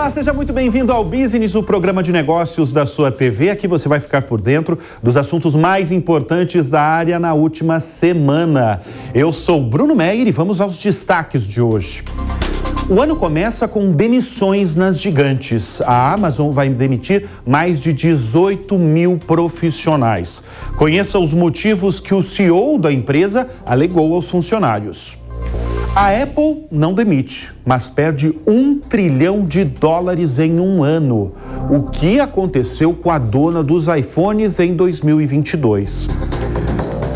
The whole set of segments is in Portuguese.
Olá, seja muito bem-vindo ao Business, o programa de negócios da sua TV. Aqui você vai ficar por dentro dos assuntos mais importantes da área na última semana. Eu sou Bruno Meyer e vamos aos destaques de hoje. O ano começa com demissões nas gigantes. A Amazon vai demitir mais de 18 mil profissionais. Conheça os motivos que o CEO da empresa alegou aos funcionários. A Apple não demite, mas perde $1 trilhão em um ano. O que aconteceu com a dona dos iPhones em 2022?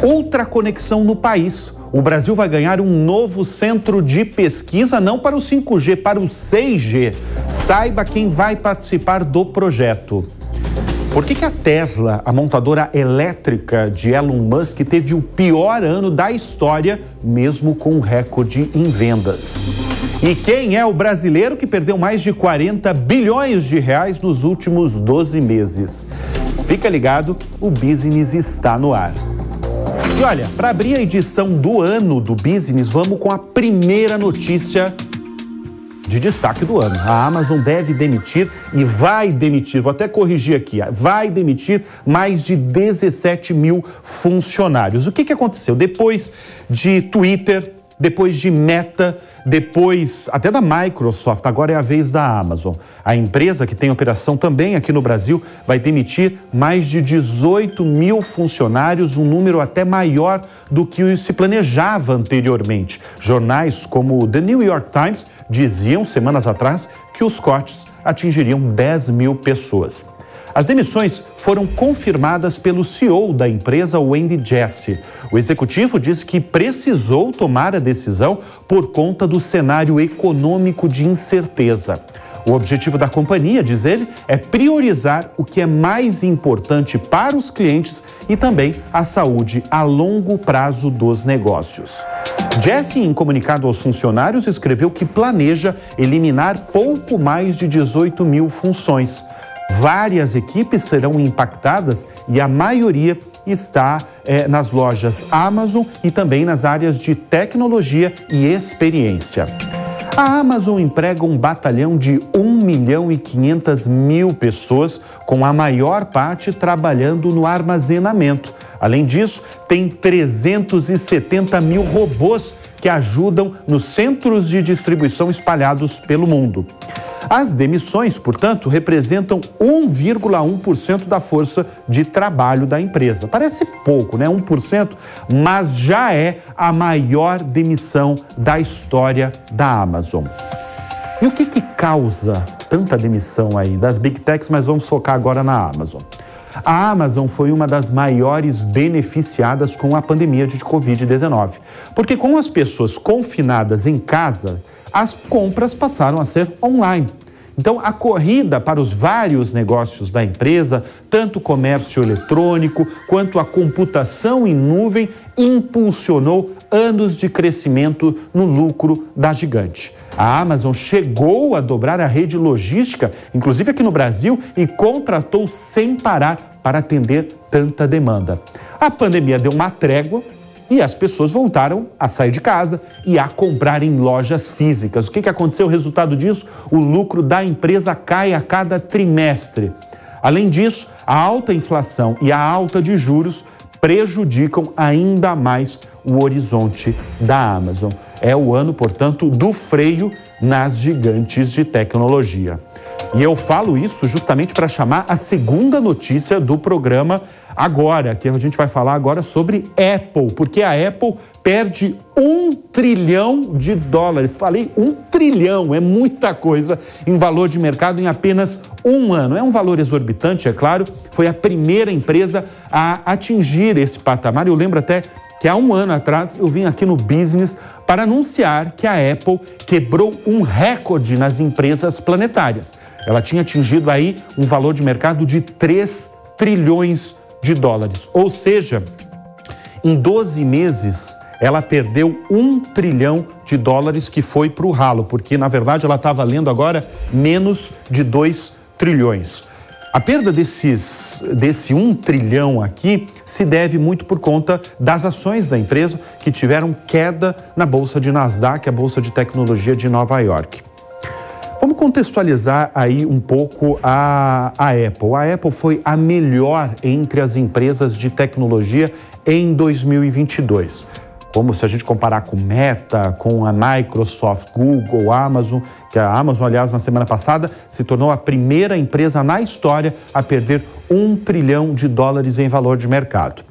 Outra conexão no país. O Brasil vai ganhar um novo centro de pesquisa, não para o 5G, para o 6G. Saiba quem vai participar do projeto. Por que a Tesla, a montadora elétrica de Elon Musk, teve o pior ano da história, mesmo com um recorde em vendas? E quem é o brasileiro que perdeu mais de 40 bilhões de reais nos últimos 12 meses? Fica ligado, o Business está no ar. E olha, para abrir a edição do ano do Business, vamos com a primeira notícia de destaque do ano. A Amazon deve demitir e vai demitir, vou até corrigir aqui, vai demitir mais de 17 mil funcionários. O que aconteceu? Depois de Twitter, depois de Meta, depois até da Microsoft, agora é a vez da Amazon. A empresa, que tem operação também aqui no Brasil, vai demitir mais de 18 mil funcionários, um número até maior do que se planejava anteriormente. Jornais como o The New York Times diziam semanas atrás que os cortes atingiriam 10 mil pessoas. As demissões foram confirmadas pelo CEO da empresa, Andy Jassy. O executivo disse que precisou tomar a decisão por conta do cenário econômico de incerteza. O objetivo da companhia, diz ele, é priorizar o que é mais importante para os clientes e também a saúde a longo prazo dos negócios. Jassy, em comunicado aos funcionários, escreveu que planeja eliminar pouco mais de 18 mil funções. Várias equipes serão impactadas e a maioria está nas lojas Amazon e também nas áreas de tecnologia e experiência. A Amazon emprega um batalhão de 1.500.000 pessoas, com a maior parte trabalhando no armazenamento. Além disso, tem 370 mil robôs que ajudam nos centros de distribuição espalhados pelo mundo. As demissões, portanto, representam 1,1% da força de trabalho da empresa. Parece pouco, né? 1%, mas já é a maior demissão da história da Amazon. E o que causa tanta demissão aí das Big Techs, mas vamos focar agora na Amazon. A Amazon foi uma das maiores beneficiadas com a pandemia de Covid-19, porque com as pessoas confinadas em casa, as compras passaram a ser online. Então, a corrida para os vários negócios da empresa, tanto o comércio eletrônico quanto a computação em nuvem, impulsionou anos de crescimento no lucro da gigante. A Amazon chegou a dobrar a rede logística, inclusive aqui no Brasil, e contratou sem parar para atender tanta demanda. A pandemia deu uma trégua e as pessoas voltaram a sair de casa e a comprar em lojas físicas. O que aconteceu? O resultado disso? O lucro da empresa cai a cada trimestre. Além disso, a alta inflação e a alta de juros prejudicam ainda mais o horizonte da Amazon. É o ano, portanto, do freio nas gigantes de tecnologia. E eu falo isso justamente para chamar a segunda notícia do programa agora, que a gente vai falar agora sobre Apple, porque a Apple perde $1 trilhão. Falei 1 trilhão, é muita coisa em valor de mercado em apenas um ano. É um valor exorbitante, é claro, foi a primeira empresa a atingir esse patamar. Eu lembro até que há um ano atrás eu vim aqui no Business para anunciar que a Apple quebrou um recorde nas empresas planetárias. Ela tinha atingido aí um valor de mercado de 3 trilhões de dólares. Ou seja, em 12 meses, ela perdeu $1 trilhão que foi para o ralo, porque, na verdade, ela está valendo agora menos de 2 trilhões. A perda desse 1 trilhão aqui se deve muito por conta das ações da empresa que tiveram queda na bolsa de Nasdaq, a bolsa de tecnologia de Nova York. Vamos contextualizar aí um pouco a Apple. A Apple foi a melhor entre as empresas de tecnologia em 2022. Como se a gente comparar com Meta, com a Microsoft, Google, Amazon, que a Amazon, aliás, na semana passada, se tornou a primeira empresa na história a perder $1 trilhão em valor de mercado.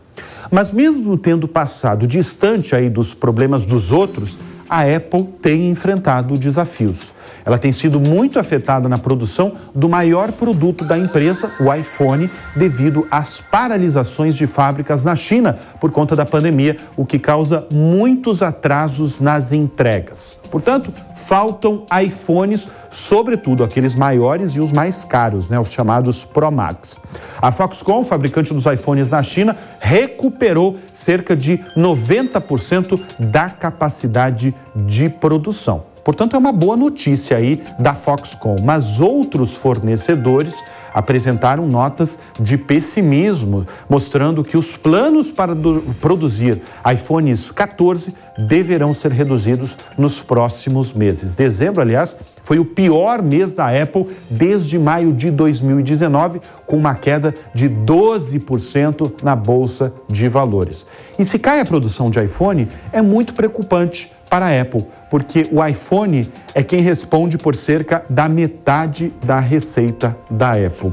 Mas mesmo tendo passado distante aí dos problemas dos outros, a Apple tem enfrentado desafios. Ela tem sido muito afetada na produção do maior produto da empresa, o iPhone, devido às paralisações de fábricas na China por conta da pandemia, o que causa muitos atrasos nas entregas. Portanto, faltam iPhones, sobretudo aqueles maiores e os mais caros, os chamados Pro Max. A Foxconn, fabricante dos iPhones na China, recuperou cerca de 90% da capacidade de produção. Portanto, é uma boa notícia aí da Foxconn, mas outros fornecedores apresentaram notas de pessimismo, mostrando que os planos para produzir iPhones 14 deverão ser reduzidos nos próximos meses. Dezembro, aliás, foi o pior mês da Apple desde maio de 2019, com uma queda de 12% na Bolsa de Valores. E se cai a produção de iPhone, é muito preocupante para a Apple, porque o iPhone é quem responde por cerca da metade da receita da Apple.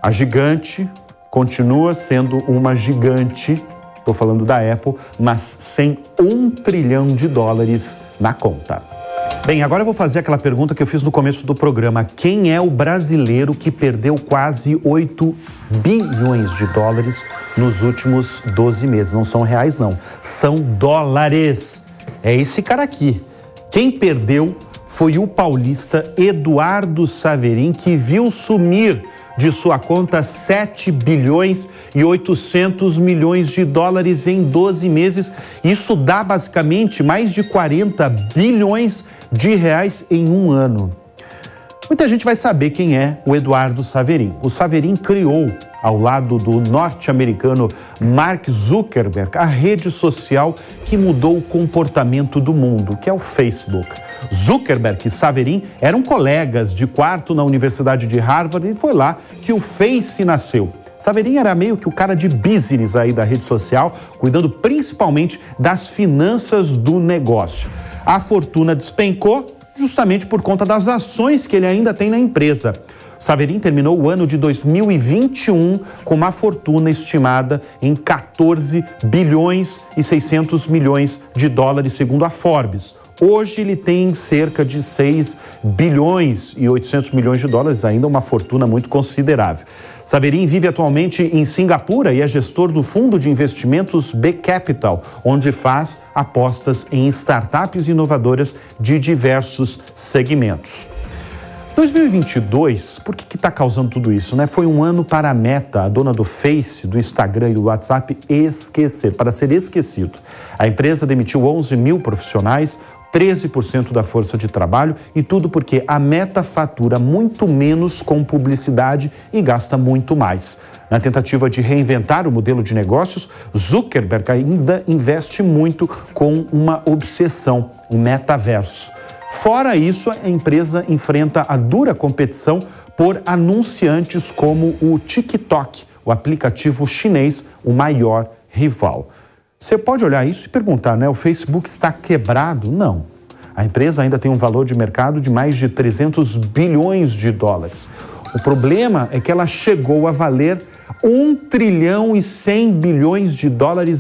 A gigante continua sendo uma gigante, estou falando da Apple, mas sem $1 trilhão na conta. Bem, agora eu vou fazer aquela pergunta que eu fiz no começo do programa. Quem é o brasileiro que perdeu quase $8 bilhões nos últimos 12 meses? Não são reais, não. São dólares. É esse cara aqui. Quem perdeu foi o paulista Eduardo Saverin, que viu sumir de sua conta $7 bilhões e 800 milhões em 12 meses. Isso dá basicamente mais de 40 bilhões de reais em um ano. Muita gente vai saber quem é o Eduardo Saverin. O Saverin criou, ao lado do norte-americano Mark Zuckerberg, a rede social que mudou o comportamento do mundo, que é o Facebook. Zuckerberg e Saverin eram colegas de quarto na Universidade de Harvard e foi lá que o Face nasceu. Saverin era meio que o cara de business aí da rede social, cuidando principalmente das finanças do negócio. A fortuna despencou justamente por conta das ações que ele ainda tem na empresa. Saverin terminou o ano de 2021 com uma fortuna estimada em $14 bilhões e 600 milhões, segundo a Forbes. Hoje ele tem cerca de $6 bilhões e 800 milhões, ainda uma fortuna muito considerável. Saverin vive atualmente em Singapura e é gestor do fundo de investimentos B Capital, onde faz apostas em startups inovadoras de diversos segmentos. 2022, por que está causando tudo isso, Foi um ano para a Meta, a dona do Face, do Instagram e do WhatsApp, para ser esquecido. A empresa demitiu 11 mil profissionais, 13% da força de trabalho, e tudo porque a Meta fatura muito menos com publicidade e gasta muito mais. Na tentativa de reinventar o modelo de negócios, Zuckerberg ainda investe muito com uma obsessão, o metaverso. Fora isso, a empresa enfrenta a dura competição por anunciantes como o TikTok, o aplicativo chinês, o maior rival. Você pode olhar isso e perguntar, o Facebook está quebrado? Não. A empresa ainda tem um valor de mercado de mais de $300 bilhões. O problema é que ela chegou a valer $1 trilhão e 100 bilhões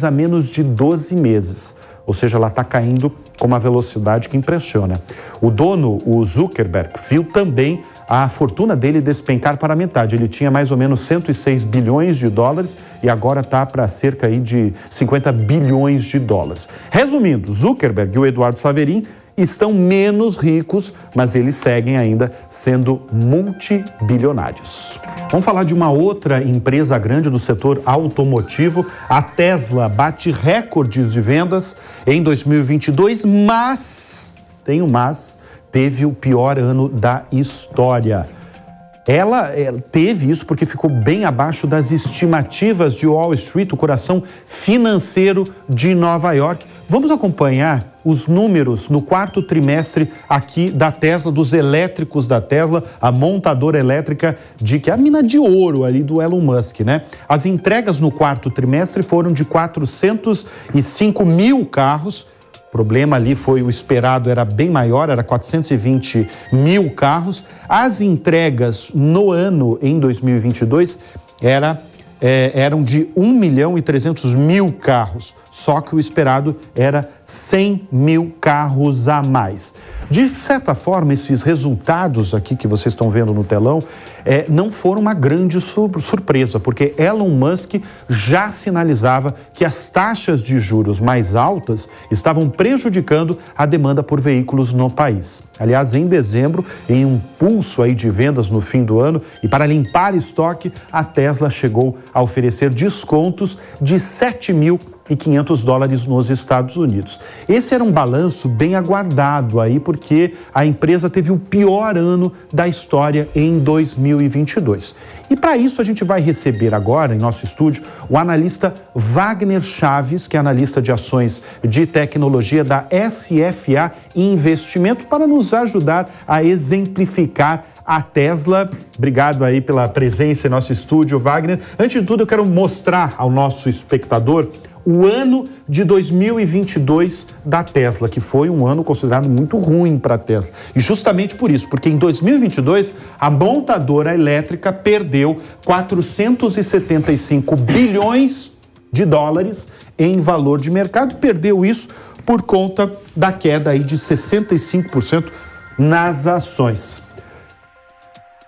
há menos de 12 meses. Ou seja, ela está caindo com uma velocidade que impressiona. O dono, o Zuckerberg, viu também a fortuna dele despencar para a metade. Ele tinha mais ou menos $106 bilhões e agora está para cerca aí de $50 bilhões. Resumindo, Zuckerberg e o Eduardo Saverin estão menos ricos, mas eles seguem ainda sendo multibilionários. Vamos falar de uma outra empresa grande do setor automotivo. A Tesla bate recordes de vendas em 2022, mas, teve o pior ano da história. Ela teve isso porque ficou bem abaixo das estimativas de Wall Street, o coração financeiro de Nova York. Vamos acompanhar os números no quarto trimestre aqui da Tesla, dos elétricos da Tesla, a montadora elétrica que é a mina de ouro ali do Elon Musk, né? As entregas no quarto trimestre foram de 405 mil carros. O problema ali foi o esperado, era bem maior, era 420 mil carros. As entregas no ano, em 2022, eram de 1.300.000 carros, só que o esperado era 100 mil carros a mais. De certa forma, esses resultados aqui que vocês estão vendo no telão não foram uma grande surpresa, porque Elon Musk já sinalizava que as taxas de juros mais altas estavam prejudicando a demanda por veículos no país. Aliás, em dezembro, em um pulso aí de vendas no fim do ano e para limpar estoque, a Tesla chegou a oferecer descontos de $7.500 nos Estados Unidos. Esse era um balanço bem aguardado aí, porque a empresa teve o pior ano da história em 2022. E para isso a gente vai receber agora, em nosso estúdio, o analista Wagner Chaves, que é analista de ações de tecnologia da SFA Investimento, para nos ajudar a exemplificar a Tesla. Obrigado aí pela presença em nosso estúdio, Wagner. Antes de tudo, eu quero mostrar ao nosso espectador o ano de 2022 da Tesla, que foi um ano considerado muito ruim para a Tesla. E justamente por isso, porque em 2022 a montadora elétrica perdeu 475 bilhões de dólares em valor de mercado, e perdeu isso por conta da queda aí de 65% nas ações.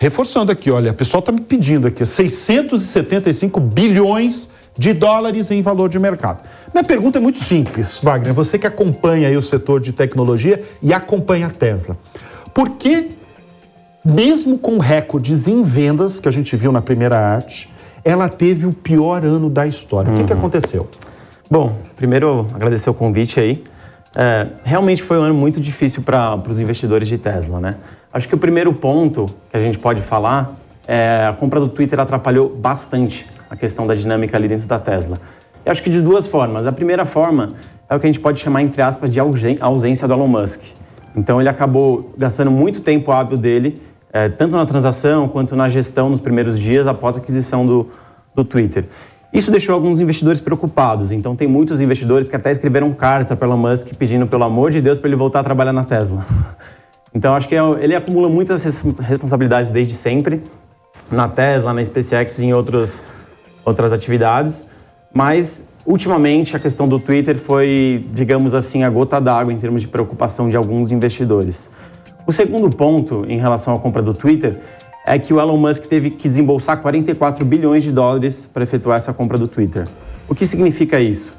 Reforçando aqui, olha, o pessoal está me pedindo aqui, 675 bilhões de dólares em valor de mercado. Minha pergunta é muito simples, Wagner, você que acompanha aí o setor de tecnologia e acompanha a Tesla. Por que, mesmo com recordes em vendas, que a gente viu na primeira arte, ela teve o pior ano da história? O que aconteceu? Bom, primeiro agradecer o convite aí. Realmente foi um ano muito difícil para os investidores de Tesla, né? Acho que o primeiro ponto que a gente pode falar é a compra do Twitter atrapalhou bastante a questão da dinâmica ali dentro da Tesla. Eu acho que de duas formas. A primeira forma é o que a gente pode chamar, entre aspas, de ausência do Elon Musk. Então ele acabou gastando muito tempo hábil dele, tanto na transação quanto na gestão nos primeiros dias após a aquisição do Twitter. Isso deixou alguns investidores preocupados. Então tem muitos investidores que até escreveram carta para Elon Musk pedindo, pelo amor de Deus, para ele voltar a trabalhar na Tesla. Então acho que ele acumula muitas responsabilidades desde sempre, na Tesla, na SpaceX e em outras atividades, mas ultimamente a questão do Twitter foi, digamos assim, a gota d'água em termos de preocupação de alguns investidores. O segundo ponto em relação à compra do Twitter é que o Elon Musk teve que desembolsar 44 bilhões de dólares para efetuar essa compra do Twitter. O que significa isso?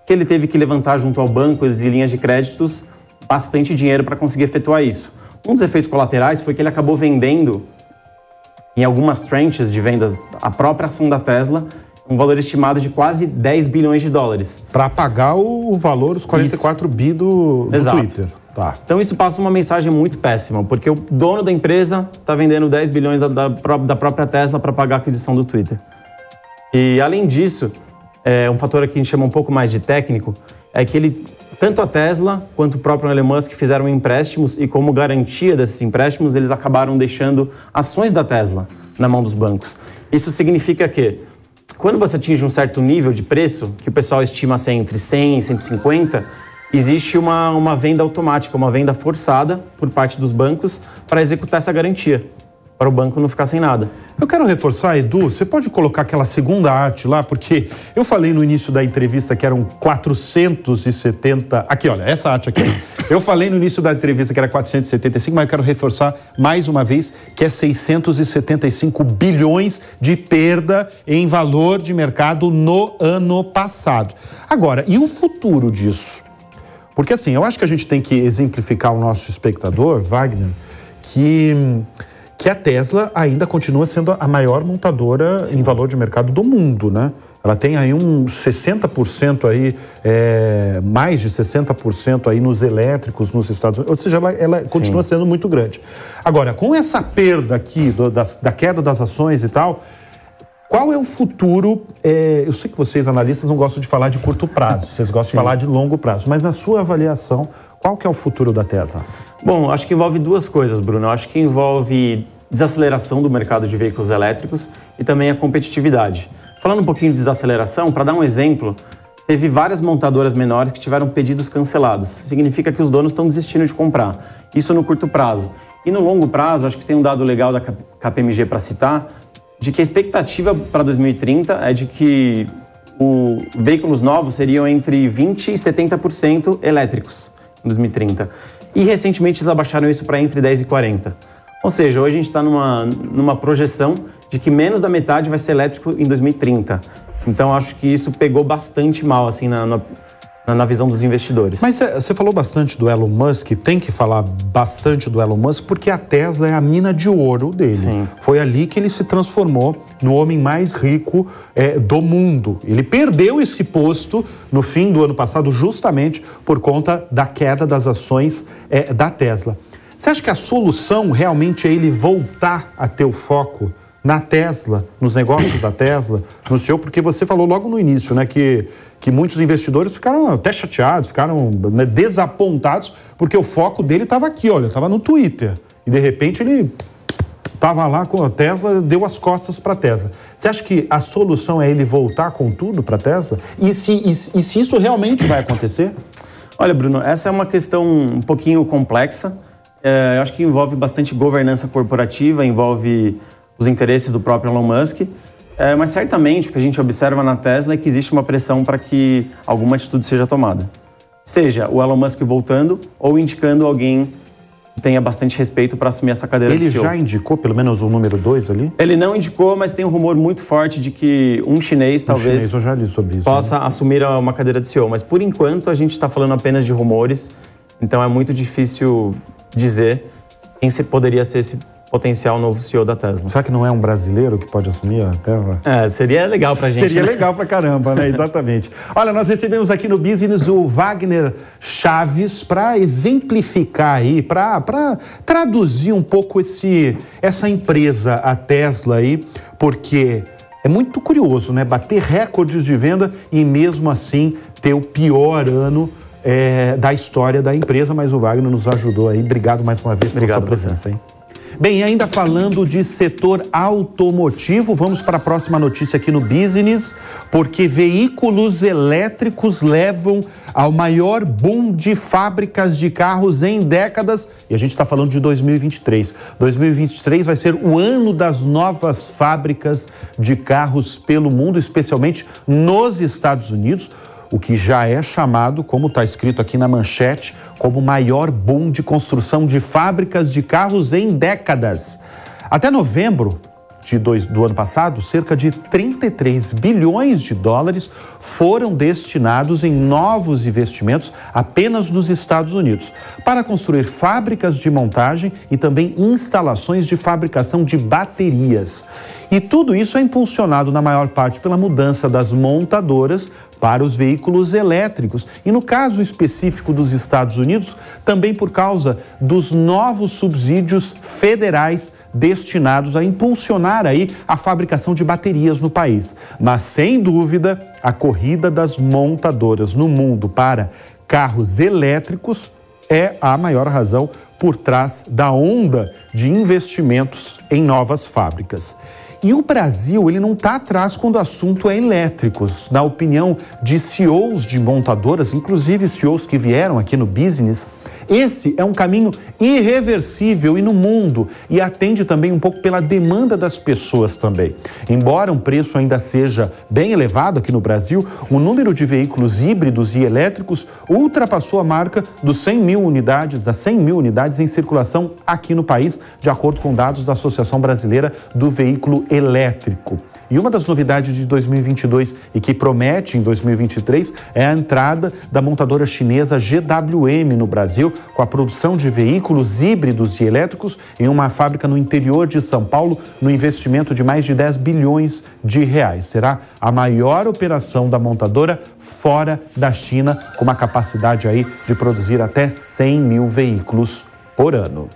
Que ele teve que levantar junto ao banco e linhas de créditos bastante dinheiro para conseguir efetuar isso. Um dos efeitos colaterais foi que ele acabou vendendo em algumas tranches de vendas a própria ação da Tesla, um valor estimado de quase 10 bilhões de dólares. Para pagar o valor, os 44 bi do Twitter. Tá. Então isso passa uma mensagem muito péssima, porque o dono da empresa está vendendo 10 bilhões da própria Tesla para pagar a aquisição do Twitter. E além disso, um fator aqui que a gente chama um pouco mais de técnico, é que tanto a Tesla quanto o próprio Elon Musk fizeram empréstimos e como garantia desses empréstimos, eles acabaram deixando ações da Tesla na mão dos bancos. Isso significa que quando você atinge um certo nível de preço, que o pessoal estima ser entre 100 e 150, existe uma venda automática, uma venda forçada por parte dos bancos para executar essa garantia, para o banco não ficar sem nada. Eu quero reforçar, Edu, você pode colocar aquela segunda arte lá, porque eu falei no início da entrevista que eram 470... Aqui, olha, essa arte aqui. Eu falei no início da entrevista que era 475, mas eu quero reforçar mais uma vez que é 675 bilhões de perda em valor de mercado no ano passado. Agora, e o futuro disso? Porque assim, eu acho que a gente tem que exemplificar ao nosso espectador, Wagner, que a Tesla ainda continua sendo a maior montadora em valor de mercado do mundo, né? Ela tem aí uns 60% aí, mais de 60% aí nos elétricos nos Estados Unidos, ou seja, ela continua sendo muito grande. Agora, com essa perda aqui, da queda das ações e tal, qual é o futuro? Eu sei que vocês, analistas, não gostam de falar de curto prazo, vocês gostam de falar de longo prazo, mas na sua avaliação, qual que é o futuro da Tesla? Bom, acho que envolve duas coisas, Bruno. Acho que envolve desaceleração do mercado de veículos elétricos e também a competitividade. Falando um pouquinho de desaceleração, para dar um exemplo, teve várias montadoras menores que tiveram pedidos cancelados. Significa que os donos estão desistindo de comprar. Isso no curto prazo. E no longo prazo, acho que tem um dado legal da KPMG para citar, de que a expectativa para 2030 é de que veículos novos seriam entre 20% e 70% elétricos em 2030. E recentemente eles abaixaram isso para entre 10% e 40%. Ou seja, hoje a gente está numa projeção de que menos da metade vai ser elétrico em 2030. Então, acho que isso pegou bastante mal, assim, na visão dos investidores. Mas você falou bastante do Elon Musk, tem que falar bastante do Elon Musk, porque a Tesla é a mina de ouro dele. Sim. Foi ali que ele se transformou no homem mais rico do mundo. Ele perdeu esse posto no fim do ano passado, justamente por conta da queda das ações da Tesla. Você acha que a solução realmente é ele voltar a ter o foco na Tesla, nos negócios da Tesla, no seu? Porque você falou logo no início, né, que muitos investidores ficaram até chateados, ficaram desapontados, porque o foco dele estava aqui, olha, estava no Twitter. E de repente ele estava lá com a Tesla, deu as costas para a Tesla. Você acha que a solução é ele voltar com tudo para a Tesla? E se isso realmente vai acontecer? Olha, Bruno, essa é uma questão um pouquinho complexa. Eu acho que envolve bastante governança corporativa, envolve os interesses do próprio Elon Musk, mas certamente o que a gente observa na Tesla é que existe uma pressão para que alguma atitude seja tomada. Seja o Elon Musk voltando ou indicando alguém que tenha bastante respeito para assumir essa cadeira de CEO. Ele já indicou pelo menos o número 2 ali? Ele não indicou, mas tem um rumor muito forte de que um chinês talvez eu já li sobre isso, possa assumir uma cadeira de CEO. Mas por enquanto a gente está falando apenas de rumores, então é muito difícil dizer quem poderia ser esse potencial novo CEO da Tesla. Será que não é um brasileiro que pode assumir a Tesla? Seria legal pra gente. Seria legal pra caramba, né? Exatamente. Olha, nós recebemos aqui no Business o Wagner Chaves para exemplificar aí, para traduzir um pouco essa empresa, a Tesla aí, porque é muito curioso, né? Bater recordes de venda e mesmo assim ter o pior ano da história da empresa, mas o Wagner nos ajudou aí. Obrigado mais uma vez pela sua presença, hein? Bem, ainda falando de setor automotivo, vamos para a próxima notícia aqui no Business, porque veículos elétricos levam ao maior boom de fábricas de carros em décadas, e a gente está falando de 2023. 2023 vai ser o ano das novas fábricas de carros pelo mundo, especialmente nos Estados Unidos, o que já é chamado, como está escrito aqui na manchete, como o maior boom de construção de fábricas de carros em décadas. Até novembro do ano passado, cerca de 33 bilhões de dólares foram destinados em novos investimentos apenas nos Estados Unidos, para construir fábricas de montagem e também instalações de fabricação de baterias. E tudo isso é impulsionado, na maior parte, pela mudança das montadoras para os veículos elétricos. E no caso específico dos Estados Unidos, também por causa dos novos subsídios federais destinados a impulsionar aí a fabricação de baterias no país. Mas, sem dúvida, a corrida das montadoras no mundo para carros elétricos é a maior razão por trás da onda de investimentos em novas fábricas. E o Brasil, ele não está atrás quando o assunto é elétricos. Na opinião de CEOs de montadoras, inclusive CEOs que vieram aqui no Business, esse é um caminho irreversível e no mundo, e atende também um pouco pela demanda das pessoas também. Embora um preço ainda seja bem elevado aqui no Brasil, o número de veículos híbridos e elétricos ultrapassou a marca dos 100 mil unidades, das 100 mil unidades em circulação aqui no país, de acordo com dados da Associação Brasileira do Veículo Elétrico. E uma das novidades de 2022 e que promete em 2023 é a entrada da montadora chinesa GWM no Brasil, com a produção de veículos híbridos e elétricos em uma fábrica no interior de São Paulo, no investimento de mais de 10 bilhões de reais. Será a maior operação da montadora fora da China, com uma capacidade aí de produzir até 100 mil veículos por ano.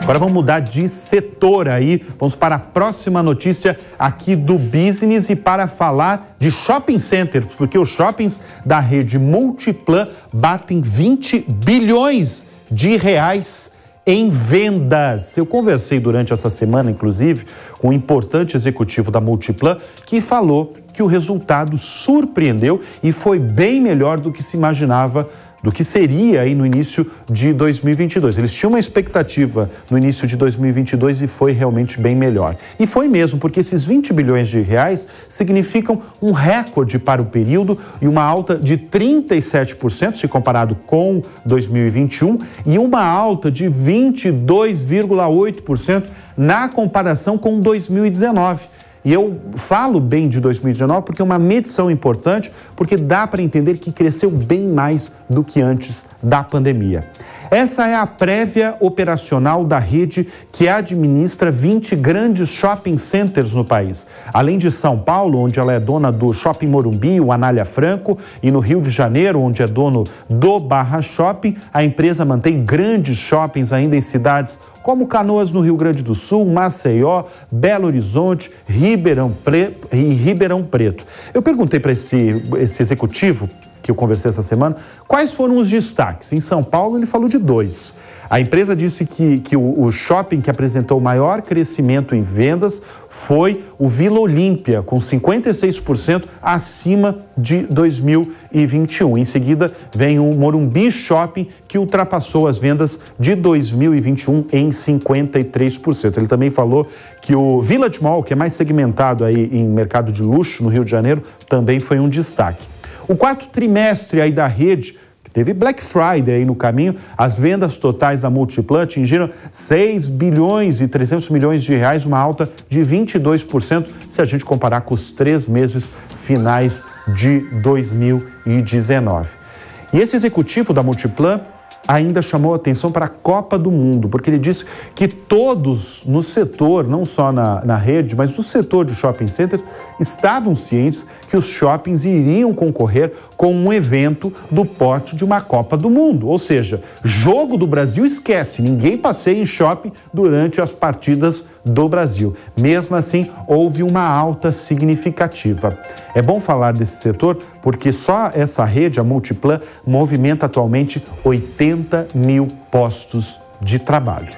Agora vamos mudar de setor aí, vamos para a próxima notícia aqui do Business e para falar de shopping centers, porque os shoppings da rede Multiplan batem 20 bilhões de reais em vendas. Eu conversei durante essa semana, inclusive, com um importante executivo da Multiplan que falou que o resultado surpreendeu e foi bem melhor do que se imaginava, do que seria aí no início de 2022. Eles tinham uma expectativa no início de 2022 e foi realmente bem melhor. E foi mesmo, porque esses 20 bilhões de reais significam um recorde para o período e uma alta de 37% se comparado com 2021 e uma alta de 22,8% na comparação com 2019. E eu falo bem de 2019 porque é uma medição importante, porque dá para entender que cresceu bem mais do que antes da pandemia. Essa é a prévia operacional da rede que administra 20 grandes shopping centers no país. Além de São Paulo, onde ela é dona do Shopping Morumbi, o Anália Franco, e no Rio de Janeiro, onde é dono do Barra Shopping, a empresa mantém grandes shoppings ainda em cidades como Canoas, no Rio Grande do Sul, Maceió, Belo Horizonte, Ribeirão Preto. Eu perguntei para esse executivo que eu conversei essa semana, quais foram os destaques? Em São Paulo, ele falou de 2. A empresa disse que o shopping que apresentou o maior crescimento em vendas foi o Vila Olímpia, com 56% acima de 2021. Em seguida, vem o Morumbi Shopping, que ultrapassou as vendas de 2021 em 53%. Ele também falou que o Village Mall, que é mais segmentado aí em mercado de luxo no Rio de Janeiro, também foi um destaque. O quarto trimestre aí da rede, que teve Black Friday aí no caminho, as vendas totais da Multiplan atingiram 6 bilhões e 300 milhões de reais, uma alta de 22% se a gente comparar com os 3 meses finais de 2019. E esse executivo da Multiplan ainda chamou a atenção para a Copa do Mundo, porque ele disse que todos no setor, não só na rede, mas no setor de shopping centers, estavam cientes que os shoppings iriam concorrer com um evento do porte de uma Copa do Mundo. Ou seja, jogo do Brasil esquece, ninguém passeia em shopping durante as partidas do Brasil. Mesmo assim, houve uma alta significativa. É bom falar desse setor porque só essa rede, a Multiplan, movimenta atualmente 80 mil postos de trabalho.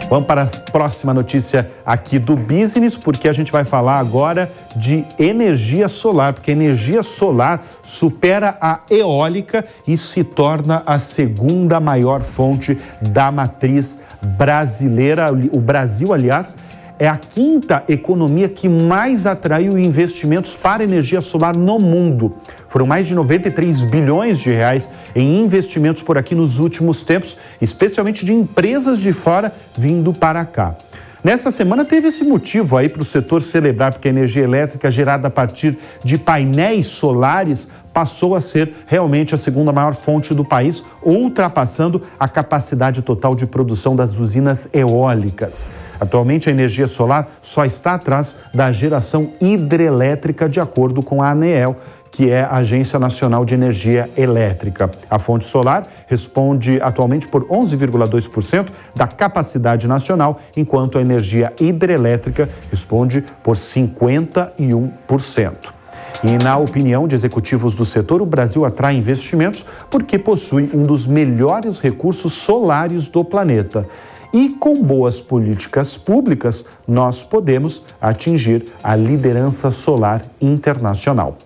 Vamos para a próxima notícia aqui do Business, porque a gente vai falar agora de energia solar, porque a energia solar supera a eólica e se torna a segunda maior fonte da matriz brasileira. O Brasil, aliás, é a quinta economia que mais atraiu investimentos para energia solar no mundo. Foram mais de 93 bilhões de reais em investimentos por aqui nos últimos tempos, especialmente de empresas de fora vindo para cá. Nessa semana teve esse motivo aí para o setor celebrar, porque a energia elétrica gerada a partir de painéis solares passou a ser realmente a segunda maior fonte do país, ultrapassando a capacidade total de produção das usinas eólicas. Atualmente, a energia solar só está atrás da geração hidrelétrica, de acordo com a ANEEL, que é a Agência Nacional de Energia Elétrica. A fonte solar responde atualmente por 11,2% da capacidade nacional, enquanto a energia hidrelétrica responde por 51%. E, na opinião de executivos do setor, o Brasil atrai investimentos porque possui um dos melhores recursos solares do planeta. E com boas políticas públicas, nós podemos atingir a liderança solar internacional.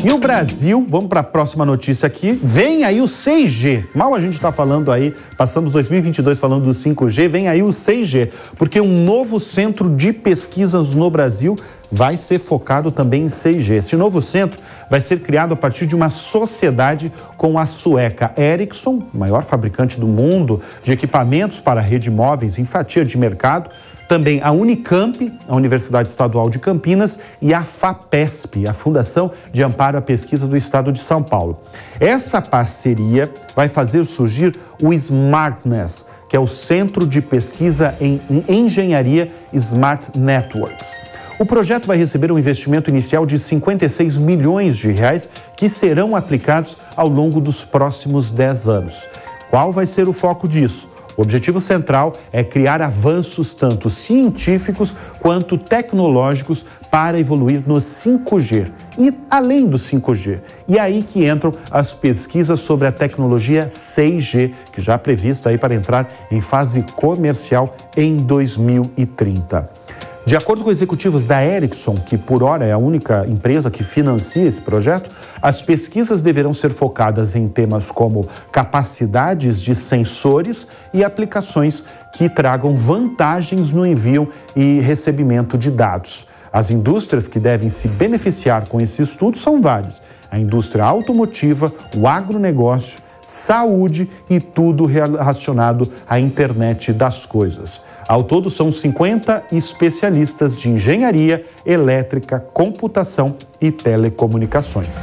E o Brasil, vamos para a próxima notícia aqui, vem aí o 6G. Mal a gente está falando aí, passamos 2022 falando do 5G, vem aí o 6G, porque um novo centro de pesquisas no Brasil vai ser focado também em 6G. Esse novo centro vai ser criado a partir de uma sociedade com a sueca Ericsson, maior fabricante do mundo de equipamentos para rede móveis em fatia de mercado, também a Unicamp, a Universidade Estadual de Campinas, e a FAPESP, a Fundação de Amparo à Pesquisa do Estado de São Paulo. Essa parceria vai fazer surgir o SmartNES, que é o Centro de Pesquisa em Engenharia Smart Networks. O projeto vai receber um investimento inicial de 56 milhões de reais que serão aplicados ao longo dos próximos 10 anos. Qual vai ser o foco disso? O objetivo central é criar avanços tanto científicos quanto tecnológicos para evoluir no 5G e além do 5G. E aí que entram as pesquisas sobre a tecnologia 6G, que já é prevista aí para entrar em fase comercial em 2030. De acordo com executivos da Ericsson, que por hora é a única empresa que financia esse projeto, as pesquisas deverão ser focadas em temas como capacidades de sensores e aplicações que tragam vantagens no envio e recebimento de dados. As indústrias que devem se beneficiar com esse estudo são várias: a indústria automotiva, o agronegócio, saúde e tudo relacionado à internet das coisas. Ao todo, são 50 especialistas de engenharia, elétrica, computação e telecomunicações.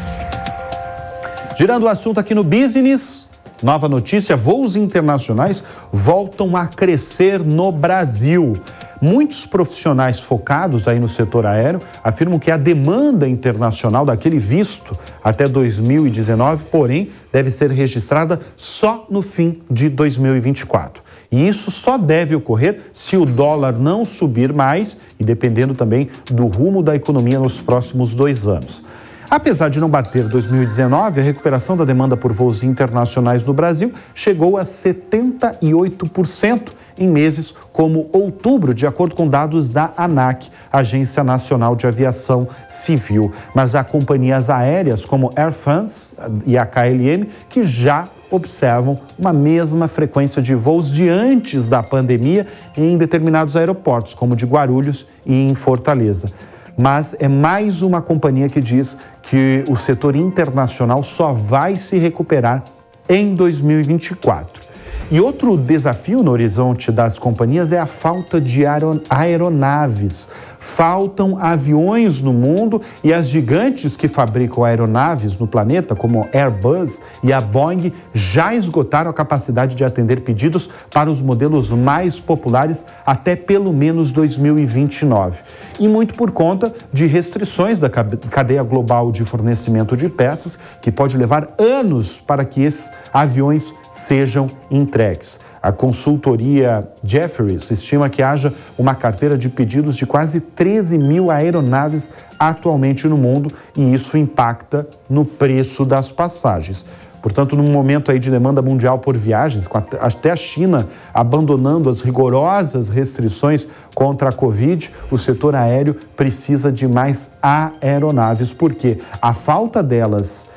Girando o assunto aqui no Business, nova notícia: voos internacionais voltam a crescer no Brasil. Muitos profissionais focados aí no setor aéreo afirmam que a demanda internacional daquele visto até 2019, porém, deve ser registrada só no fim de 2024. E isso só deve ocorrer se o dólar não subir mais e dependendo também do rumo da economia nos próximos 2 anos. Apesar de não bater 2019, a recuperação da demanda por voos internacionais no Brasil chegou a 78% em meses como outubro, de acordo com dados da ANAC, Agência Nacional de Aviação Civil. Mas há companhias aéreas como Air France e a KLM que já observam uma mesma frequência de voos de antes da pandemia em determinados aeroportos, como de Guarulhos e em Fortaleza. Mas é mais uma companhia que diz que o setor internacional só vai se recuperar em 2024. E outro desafio no horizonte das companhias é a falta de aeronaves. Faltam aviões no mundo e as gigantes que fabricam aeronaves no planeta, como a Airbus e a Boeing, já esgotaram a capacidade de atender pedidos para os modelos mais populares até pelo menos 2029. E muito por conta de restrições da cadeia global de fornecimento de peças, que pode levar anos para que esses aviões sejam entregues. A consultoria Jefferies estima que haja uma carteira de pedidos de quase 13 mil aeronaves atualmente no mundo e isso impacta no preço das passagens. Portanto, num momento aí de demanda mundial por viagens, com até a China abandonando as rigorosas restrições contra a Covid, o setor aéreo precisa de mais aeronaves, porque a falta delas,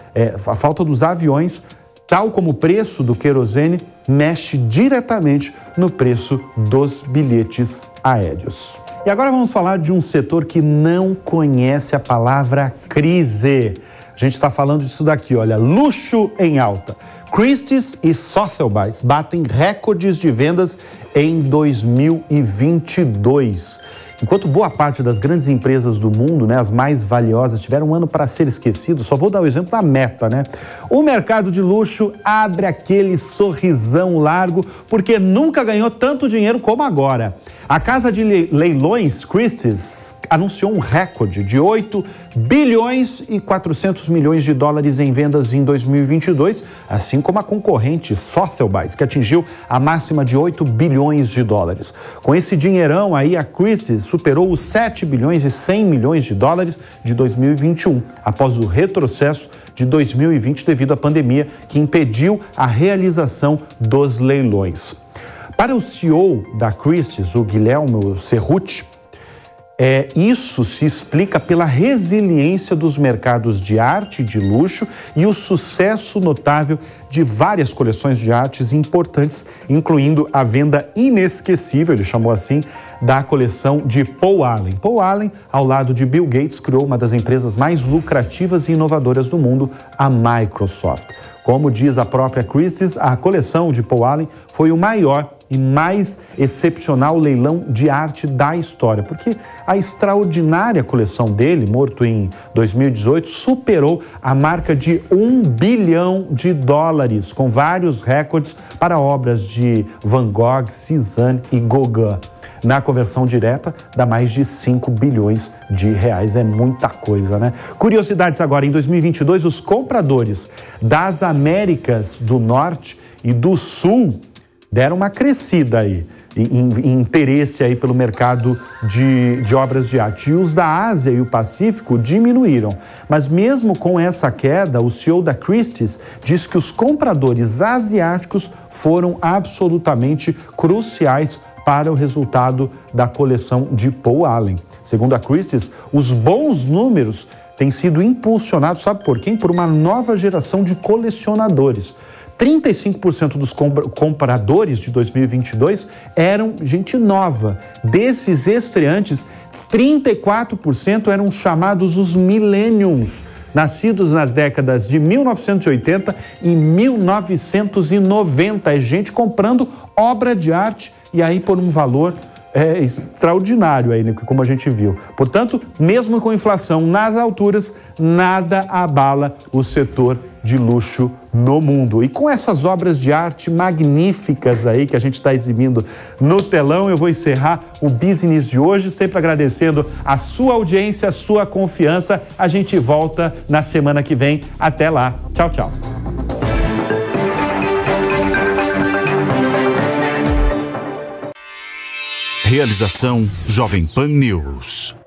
a falta dos aviões, tal como o preço do querosene, mexe diretamente no preço dos bilhetes aéreos. E agora vamos falar de um setor que não conhece a palavra crise. A gente está falando disso daqui, olha, luxo em alta. Christie's e Sotheby's batem recordes de vendas em 2022. Enquanto boa parte das grandes empresas do mundo, né, as mais valiosas, tiveram um ano para ser esquecido, só vou dar o exemplo da Meta, né? O mercado de luxo abre aquele sorrisão largo porque nunca ganhou tanto dinheiro como agora. A casa de leilões Christie's anunciou um recorde de 8 bilhões e 400 milhões de dólares em vendas em 2022, assim como a concorrente Sotheby's, que atingiu a máxima de 8 bilhões de dólares. Com esse dinheirão aí, a Christie's superou os 7 bilhões e 100 milhões de dólares de 2021, após o retrocesso de 2020 devido à pandemia, que impediu a realização dos leilões. Para o CEO da Christie's, o Guilherme Cerruti, isso se explica pela resiliência dos mercados de arte e de luxo e o sucesso notável de várias coleções de artes importantes, incluindo a venda inesquecível, ele chamou assim, da coleção de Paul Allen. Paul Allen, ao lado de Bill Gates, criou uma das empresas mais lucrativas e inovadoras do mundo, a Microsoft. Como diz a própria Christie's, a coleção de Paul Allen foi o maior e mais excepcional leilão de arte da história, porque a extraordinária coleção dele, morto em 2018, superou a marca de $1 bilhão, com vários recordes para obras de Van Gogh, Cézanne e Gauguin. Na conversão direta, dá mais de R$5 bilhões. É muita coisa, né? Curiosidades agora, em 2022, os compradores das Américas do Norte e do Sul deram uma crescida aí, em interesse aí pelo mercado de obras de arte. E os da Ásia e o Pacífico diminuíram. Mas mesmo com essa queda, o CEO da Christie's diz que os compradores asiáticos foram absolutamente cruciais para o resultado da coleção de Paul Allen. Segundo a Christie's, os bons números têm sido impulsionados, sabe por quem? Por uma nova geração de colecionadores. 35% dos compradores de 2022 eram gente nova. Desses estreantes, 34% eram chamados os millennials, nascidos nas décadas de 1980 e 1990. É gente comprando obra de arte e aí por um valor extraordinário, aí, como a gente viu. Portanto, mesmo com inflação nas alturas, nada abala o setor de luxo no mundo. E com essas obras de arte magníficas aí que a gente está exibindo no telão, eu vou encerrar o Business de hoje, sempre agradecendo a sua audiência, a sua confiança. A gente volta na semana que vem. Até lá. Tchau, tchau. Realização Jovem Pan News.